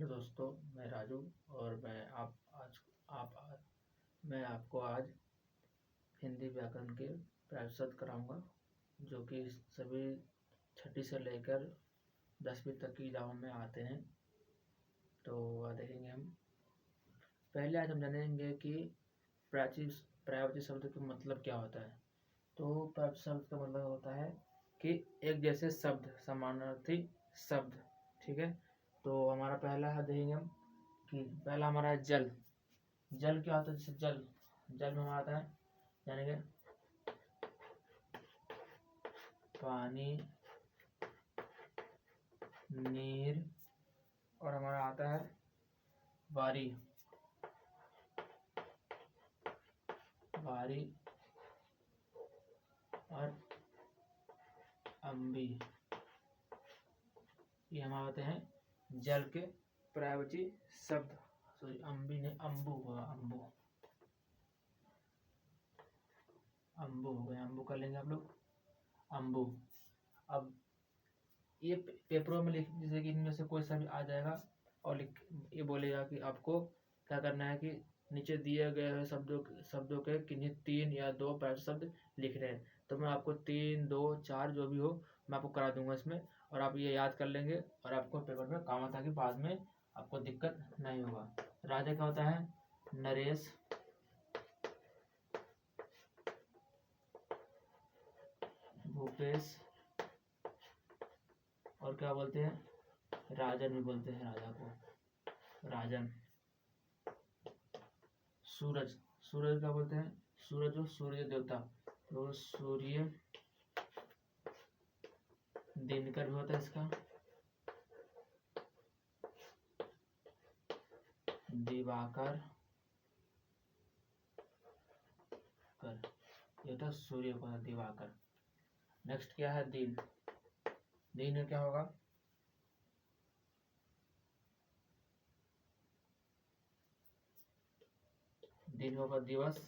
Hello दोस्तों, मैं राजू और मैं आपको आज हिंदी व्याकरण के प्रायश्चित कराऊंगा, जो कि सभी छठी से लेकर 10वीं तक की किताबों में आते हैं। तो देखेंगे हम। पहले आज हम जानेंगे कि पर्यायवाची शब्द का मतलब क्या होता है। तो पर्यायवाची शब्द का मतलब होता है कि एक जैसे शब्द, समानार्थी शब्द। ठीक है, तो हमारा पहला है, देखेंगे हम कि पहला हमारा है जल। जल क्या होता है? जैसे जल में हमारा आता है, जानेंगे पानी, नीर, और हमारा आता है वारी और अम्बी। ये हमारे होते हैं जल के पर्यायवाची शब्द। सॉरी, अम्बी नहीं, अम्बू हुआ, अम्बू हो गए, अम्बू कर लेंगे आप लोग, अम्बू। अब ये पेपरों में लिख, जैसे कि इनमें से कोई सा भी आ जाएगा और ये बोलेगा कि आपको क्या करना है कि नीचे दिए गए शब्दों के किन्हीं 3 या 2 पर्यायवाची शब्द लिख रहे हैं। तो मैं आपको 3, 2, 4 जो भी हो मैं आपको करा दूंगा इसमें, और आप ये याद कर लेंगे और आपको पेपर में काम आता है कि बाद में आपको दिक्कत नहीं होगा। राजा क्या होता है? नरेश, भूपेश, और क्या बोलते हैं? राजन भी बोलते हैं राजा को, राजन। सूरज, सूरज क्या बोलते हैं? सूरज जो सूर्य देवता, तो सूर्य। दिनकर भी होता है इसका, दिवाकर कर, ये तो सूर्य को है, दिवाकर। नेक्स्ट क्या है? दिन। दिन में क्या होगा? दिन होगा दिवस,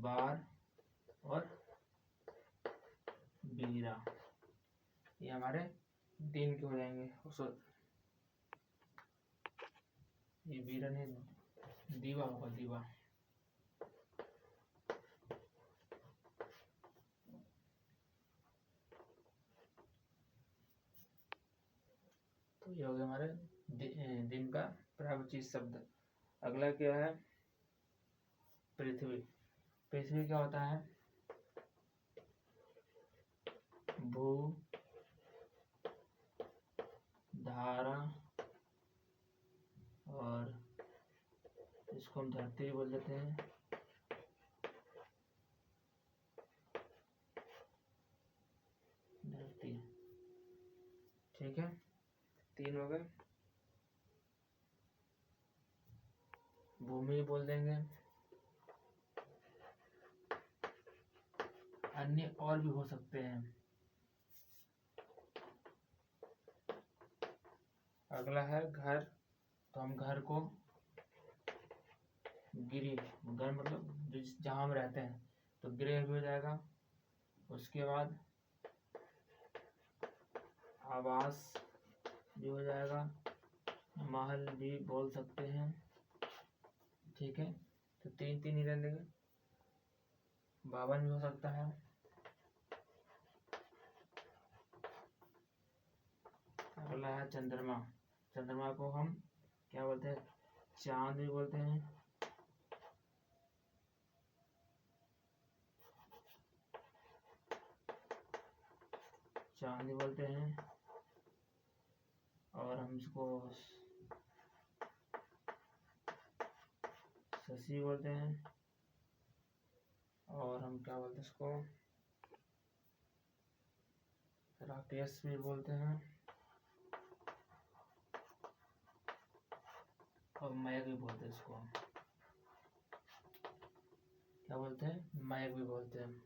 बार और बीरा। ये हमारे दिन के हो जाएंगे। ये बीरा नहीं, दीवा होगा, दीवा। तो ये हो गया हमारे दिन का पर्यायवाची शब्द। अगला क्या है? पृथ्वी। पृथ्वी क्या होता है? भू, धारा, और इसको हम धरती भी बोल देते हैं। धरती, ठीक है, 3 हो गए। भूमि बोल देंगे। अन्य और भी हो सकते हैं। अगला है घर। तो हम घर को गिरी, घर मतलब जहाँ हम रहते हैं, तो गृह भी हो जाएगा। उसके बाद आवास भी हो जाएगा, महल भी बोल सकते हैं। ठीक है, तो 3 ही रहने देंगे। भवन भी हो सकता है। अगला है चंद्रमा। चंद्रमा को हम क्या बोलते हैं? चांद भी बोलते हैं। चांद भी बोलते हैं, और हम इसको शशि बोलते हैं, और हम क्या बोलते हैं इसको? राकेश भी बोलते हैं, और मैग भी बोलते हैं इसको। क्या बोलते हैं? मैग भी बोलते हैं।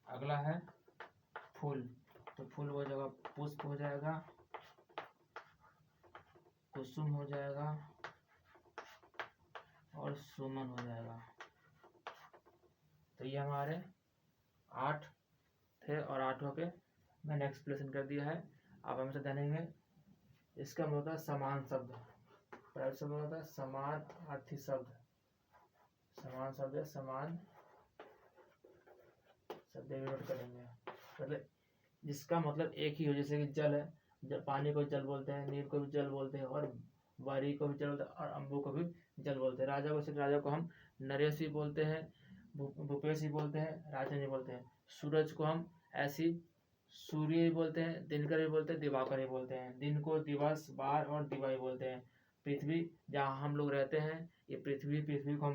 अगला है फूल। तो फूल हो जाएगा, पुष्प हो जाएगा, कुसुम हो जाएगा, और सुमन हो जाएगा। ये हमारे 8 थे और 8 के मैंने एक्सप्लेनेशन कर दिया है। आप हमसे जानेंगे इसका मतलब होता है समान शब्द। पहला शब्द होता है समानार्थी शब्द। समान शब्द है, समान शब्द नोट करेंगे, मतलब जिसका मतलब एक ही हो। जैसे कि जल है, जब पानी को जल बोलते हैं, नीर को भी जल बोलते हैं, और वारी को भी जल बोलते हैं, और अम्बु को भी जल बोलते हैं। राजा को हम नरेश भी बोलते हैं, भूपेश भी बोलते हैं, राजन भी बोलते हैं। सूरज को हम ऐसी सूर्य भी बोलते हैं, दिनकर भी बोलते हैं, दिवाकर भी बोलते हैं। दिन को दिवस, बार और दिवा भी बोलते हैं। पृथ्वी जहाँ हम लोग रहते हैं, ये पृथ्वी को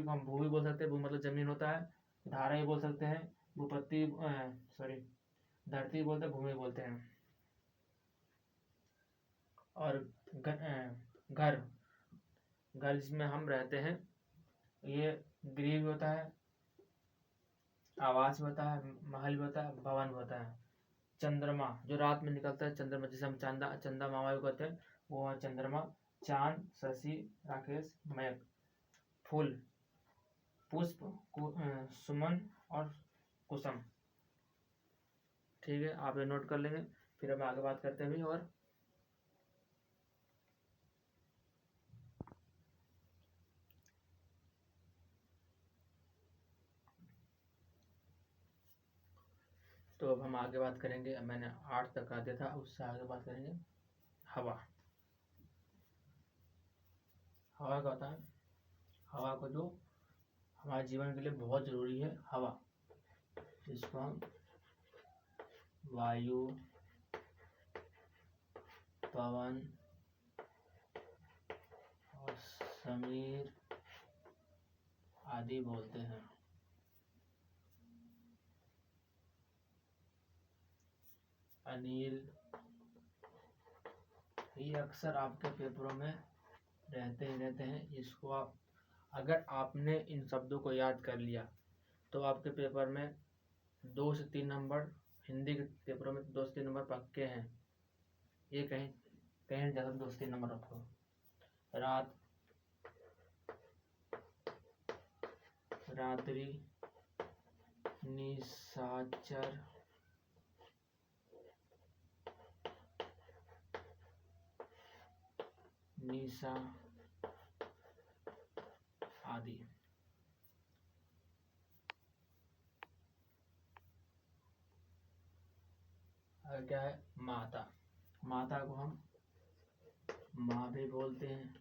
हम भू भी बोल सकते हैं, भू मतलब जमीन होता है। धारा भी बोल सकते हैं, भूपत्ति धरती बोलते हैं, भूमि बोलते हैं। और घर जिसमें हम रहते हैं, ये गृह भी होता है, आवास भी होता है, महल भी होता है, भवन भी होता है। चंद्रमा जो रात में निकलता है, चंद्रमा जिसे हम चंदा मामा भी कहते हैं, वो है चंद्रमा। चांद, शशि, राकेश, मयक। फूल, पुष्प, सुमन और कुसुम। ठीक है, आप ये नोट कर लेंगे, फिर हम आगे बात करते हैं भी। और तो अब हम आगे बात करेंगे, मैंने 8 तक आ दिया था, उससे आगे बात करेंगे हवा। हवा का होता है, हवा को जो हमारे जीवन के लिए बहुत जरूरी है, हवा, जिसको हम वायु, पवन और समीर आदि बोलते हैं। अनिल, ये अक्सर आपके पेपरों में रहते हैं। इसको आप, अगर आपने इन शब्दों को याद कर लिया तो आपके पेपर में 2 से 3 नंबर, हिंदी के पेपरों में 2 से 3 नंबर पक्के हैं। ये कहीं ज़्यादा 2 से 3 नंबर रखो। रात, रात्रि, निशाचर, निशा आदि। और क्या है, माता। माता को हम माँ भी बोलते हैं,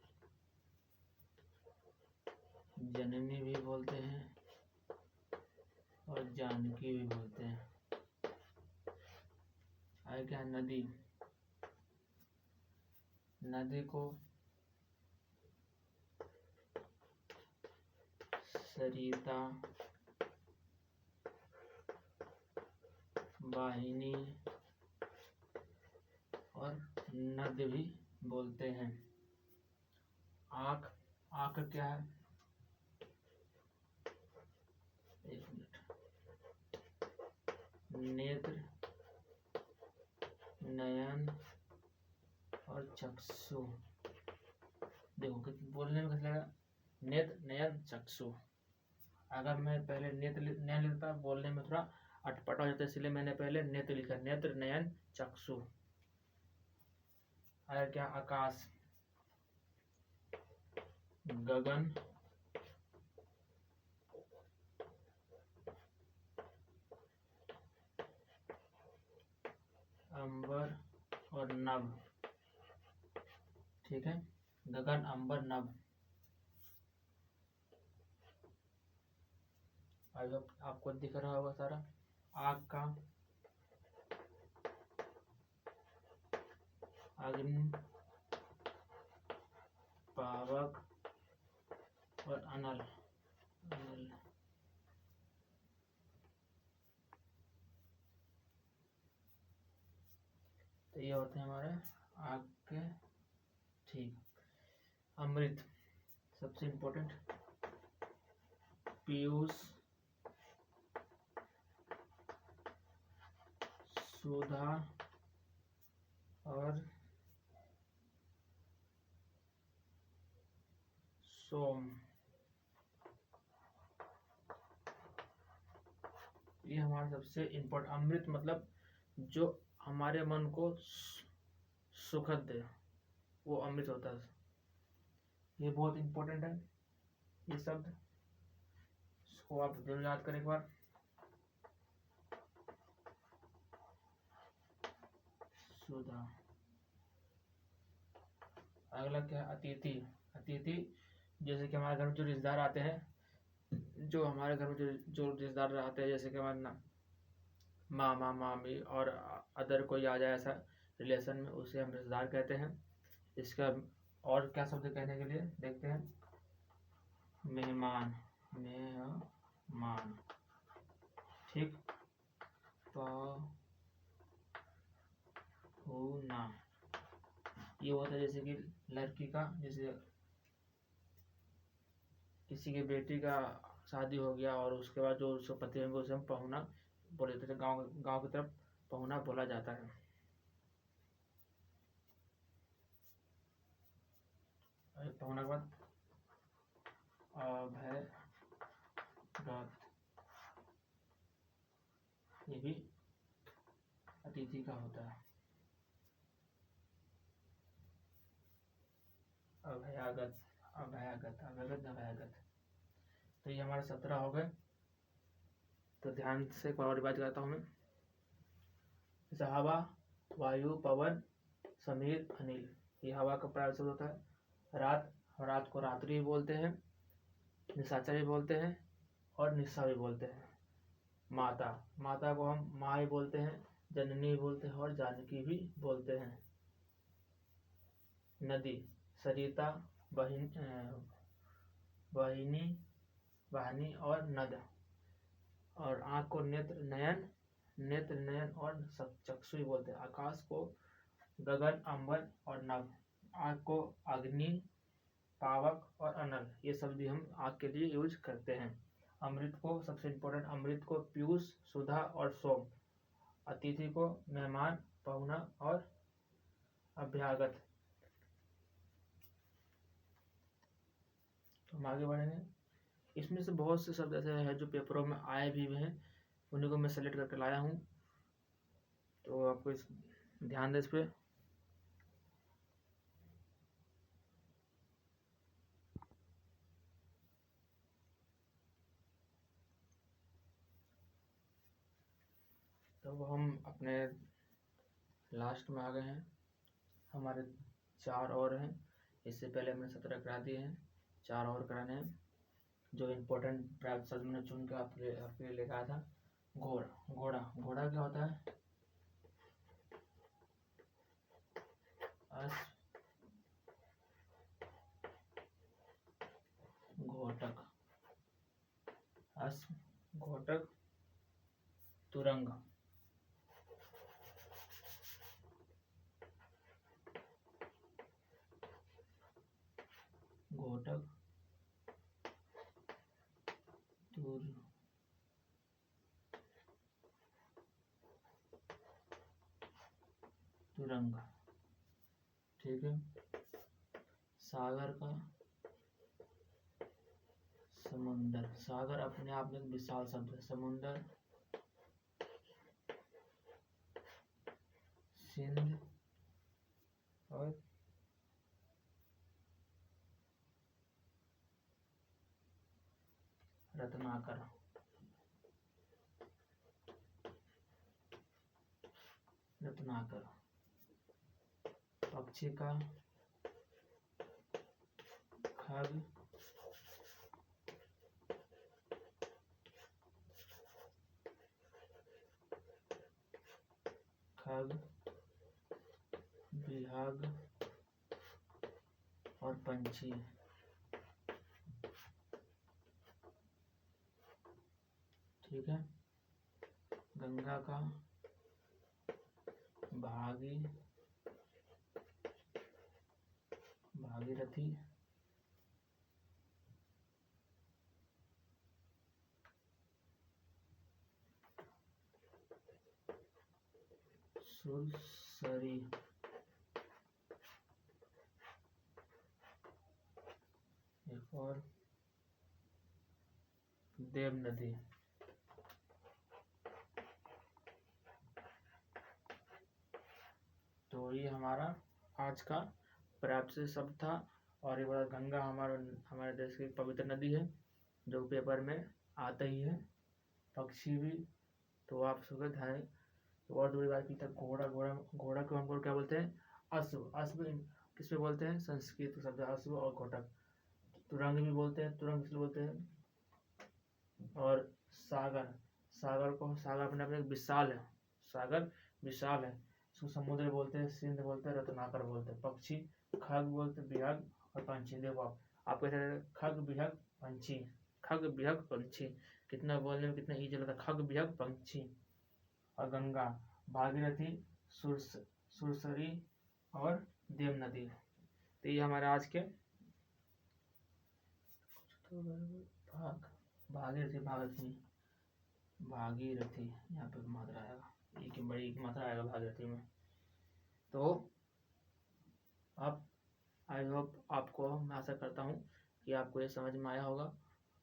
जननी भी बोलते हैं, और जानकी भी बोलते हैं। और क्या है, नदी। नदी को सरिता, वाहिनी और नद भी बोलते हैं। आँख, आँख क्या है, एक मिनट, नेत्र, नयन और चक्षु। देखो बोलने में कैसा लगा, नेत्र, नयन, चक्षु। अगर मैं पहले नेत्र नयन लिखता, बोलने में थोड़ा अटपटा हो जाता है, इसलिए मैंने पहले नेत्र लिखा, नेत्र, नयन, चक्षु। और क्या, आकाश, गगन, अंबर और नभ। ठीक है, गगन, अंबर, नभ। आपको दिख रहा होगा सारा। आग का अग्नि, पावक और अनल। तो ये होते हैं हमारे आग के। ठीक, अमृत सबसे इम्पोर्टेंट, पीयूष, सुधा और सोम। ये हमारा सबसे इम्पोर्टेंट। अमृत मतलब जो हमारे मन को सुखद दे, वो अमृत होता है। ये बहुत इम्पोर्टेंट है ये शब्द, इसको आप जरूर याद करें एक बार। सुधा। अगला क्या है? अतिथि। अतिथि जैसे कि हमारे घर में जो रिश्तेदार आते हैं, जो हमारे घर में जो रिश्तेदार आते हैं, जैसे कि हमारे मामा मामी और अदर कोई आ जाए ऐसा रिलेशन में, उसे हम रिश्तेदार कहते हैं। इसका और क्या शब्द कहने के लिए देखते हैं। मेहमान। मेहमान, ठीक। पहुना, ये होता है जैसे कि लड़की का, जैसे किसी के बेटी का शादी हो गया और उसके बाद जो उसके पति होंगे उसे हम पहुना बोले देते हैं। गाँव की तरफ पहुना बोला जाता है। पहुना के बाद अभयगत, ये भी अतिथि का होता है। अभयागत, अभयागत, अभयागत, अभयागत। तो ये हमारे 17 हो गए। तो ध्यान से एक और बात करता हूँ मैं। जैसे हवा, वायु, पवन, समीर, अनिल, ये हवा का प्राय शब्द होता है। रात, रात को रात्रि भी बोलते हैं, निशाचर भी बोलते हैं और निशा भी बोलते हैं। माता, माता को हम माँ भी बोलते हैं, जननी भी बोलते हैं और जानकी भी बोलते हैं। नदी, सरिता, वाहिनी, वाहिनी और नद। और आँख को नेत्र, नयन, नेत्र, नयन और चक्षु भी बोलते हैं। आकाश को गगन, अंबर और नभ। आँख को अग्नि, पावक और अनल, ये शब्द भी हम आँख के लिए यूज करते हैं। अमृत को सबसे इम्पोर्टेंट, अमृत को पीयूष, सुधा और सोम। अतिथि को मेहमान, पहुना और अभ्यागत। तो हम आगे बढ़ेंगे। इसमें से बहुत से शब्द ऐसे हैं जो पेपरों में आए भी हुए हैं, उन्हीं को मैं सेलेक्ट करके लाया हूँ। तो आपको इस ध्यान दें इस पर। तो हम अपने लास्ट में आ गए हैं। हमारे 4 और हैं। इससे पहले हमने 17 करा दिए हैं, 4 और कराने हैं। जो इम्पोर्टेंट प्राइवेट शब्द मैंने चुन के आपके लिए लिखा था। घोड़ा, घोड़ा, घोड़ा क्या होता है? घोटक, घोटक, तुरंग, घोटक, तुरंग, ठीक है। सागर का, समुंदर। सागर अपने आप में एक विशाल शब्द है। समुंदर, सिंध और रत्नाकर, रत्नाकर। पक्षी का खग, खग, विहग और पंछी, ठीक है। गंगा का भागी, भागीरथी, सुरसरी, एक और देव नदी, तो ये हमारा आज का पर्याप्त शब्द था। और ये बड़ा गंगा हमारे देश की पवित्र नदी है जो पेपर में आता ही है। पक्षी भी, तो आप सुबह ध्यान। तो और दूसरी बात की था घोड़ा। घोड़ा को हमको क्या बोलते हैं? अश्व। अश्व किस पे बोलते हैं? संस्कृत शब्द अश्व और घोटक। तुरंग भी बोलते हैं, तुरंग किसलिए बोलते हैं? और सागर, सागर अपने अपने विशाल है, सागर विशाल है, इसको समुद्र बोलते हैं, सिंध बोलते हैं, रत्नाकर बोलते हैं। पक्षी खग बोलते हैं, बिहग और पंछी। देखो आप कैसे खग बिहग पंछी, खग बिहग पंछी, कितना बोलने में कितना ईजी लगता है, खग बिहग पंछी। और गंगा, भागीरथी, सुरसरी और देव नदी। तो ये हमारे आज के भागीरथी यहाँ पे मात्रा आएगा, एक बड़ी मात्रा आएगा भागीरथी में। तो आप, आई होप आपको, मैं आशा करता हूँ कि आपको ये समझ में आया होगा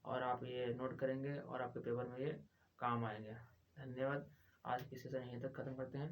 और आप ये नोट करेंगे और आपके पेपर में ये काम आएंगे। धन्यवाद। आज की सेशन यहीं तक ख़त्म करते हैं।